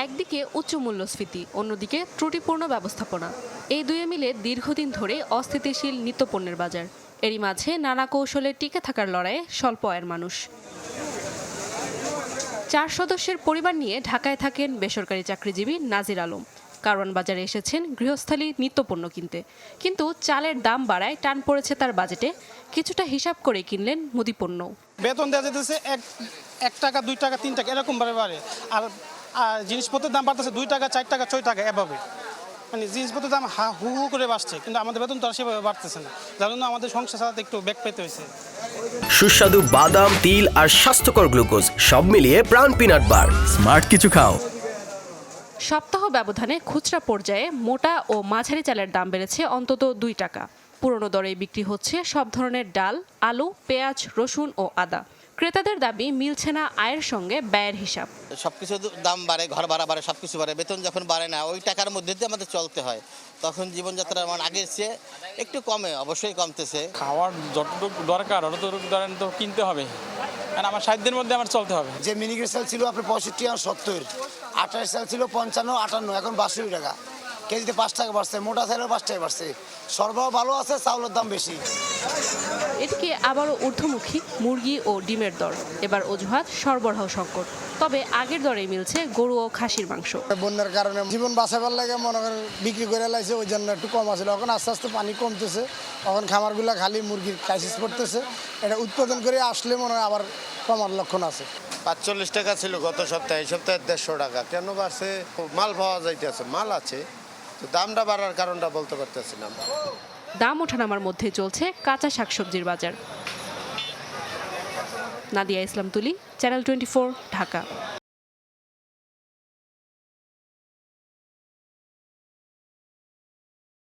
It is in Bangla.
একদিকে উচ্চ মূল্যস্ফীতি, অন্যদিকে ত্রুটিপূর্ণ ব্যবস্থাপনা, এই দুয়ে মিলে দীর্ঘদিন ধরে অস্থিতিশীল নিত্যপণ্যের বাজার। এরই মাঝে নানা কৌশলে টিকে থাকার লড়াইয়ে স্বল্প আয়ের মানুষ। 4 সদস্যের পরিবার নিয়ে ঢাকায় থাকেন বেসরকারি চাকরিজীবী নাজির আলম। কারওয়ান বাজারে এসেছেন গৃহস্থালী নিত্যপণ্য কিনতে, কিন্তু চালের দাম বাড়ায় টান পড়েছে তার বাজেটে। কিছুটা হিসাব করে কিনলেন মুদিপণ্য। বেতন দেওয়া যেতেছে এক টাকা 2 টাকা 3 টাকা এরকম ভাবে বাড়ে, আর জিনিসপত্রের দাম বাড়তেছে 2 টাকা 4 টাকা 6 টাকা এভাবে। মানে জিনিসপত্রের দাম হু হু করে বাড়ছে, কিন্তু আমাদের বেতন তো আর সেভাবে বাড়তেছে না, যার জন্য আমাদের সংসার চালাতে একটু বেগ পেতে হয়েছে। সুস্বাদু বাদাম, তিল আর স্বাস্থ্যকর গ্লুকোজ সব মিলিয়ে প্রাণ পিনাট বার। স্মার্ট কিছু খাও। সপ্তাহ ব্যবধানে খুচরা পর্যায়ে মোটা ও মাঝারি চালের দাম বেড়েছে অন্তত 2 টাকা। পুরনো দরেই বিক্রি হচ্ছে সব ধরনের ডাল, আলু, পেঁয়াজ, রসুন ও আদা। ক্রেতাদের দাবি মিলছে না আয়ের সঙ্গে ব্যয়ের হিসাব। সবকিছু দাম বাড়ে, ঘর ভাড়া বাড়ে, সবকিছু বাড়ে, বেতন যখন বাড়ে না ওই টাকার মধ্যে দিয়ে আমাদের চলতে হয়, তখন জীবনযাত্রা আমার আগের চেয়ে একটু কমে, অবশ্যই কমতেছে। খাওয়ার যতটুকু দরকার অতটুকু ধরেন তো কিনতে হবে, কারণ আমার 60 দিনের মধ্যে আমার চলতে হবে। যে মিনিকেট চাল ছিল আপনার 65 আর 70, আটার চাল ছিল 55 58, এখন 62 টাকা কেজিতে 5 টাকা বাড়ছে, মোটা চালেও 5 টাকা বাড়ছে। সরবরাহ ভালো আছে, চাউলের দাম বেশি। এদিকে আবারও ঊর্ধ্বমুখী মুরগি ও ডিমের দর। এবার অজুহাত সরবরাহ সংকট, তবে আগের দরেই মিলছে গরু ও খাসির মাংস। বন্যার কারণে জীবন বাঁচাবার লাগে মনে করেন বিক্রি করে লাইছে, ওই জন্য একটু কম আছে। এখন আস্তে আস্তে পানি কমতেছে, এখন খামারগুলো খালি মুরগির ক্রাইসিস পড়তেছে। এটা উৎপাদন করে আসলে মনে হয় আবার কমার লক্ষণ আছে। 45 টাকা ছিল গত সপ্তাহে, এই সপ্তাহে 150 টাকা। কেন বাড়ছে? মাল পাওয়া যাইতেছে, মাল আছে, তো দামটা বাড়ার কারণটা বলতে পারতেছি না। দাম ওঠানামার মধ্যে চলছে কাঁচা শাকসবজির বাজার। নাদিয়া ইসলাম তুলি, চ্যানেল 24, ঢাকা।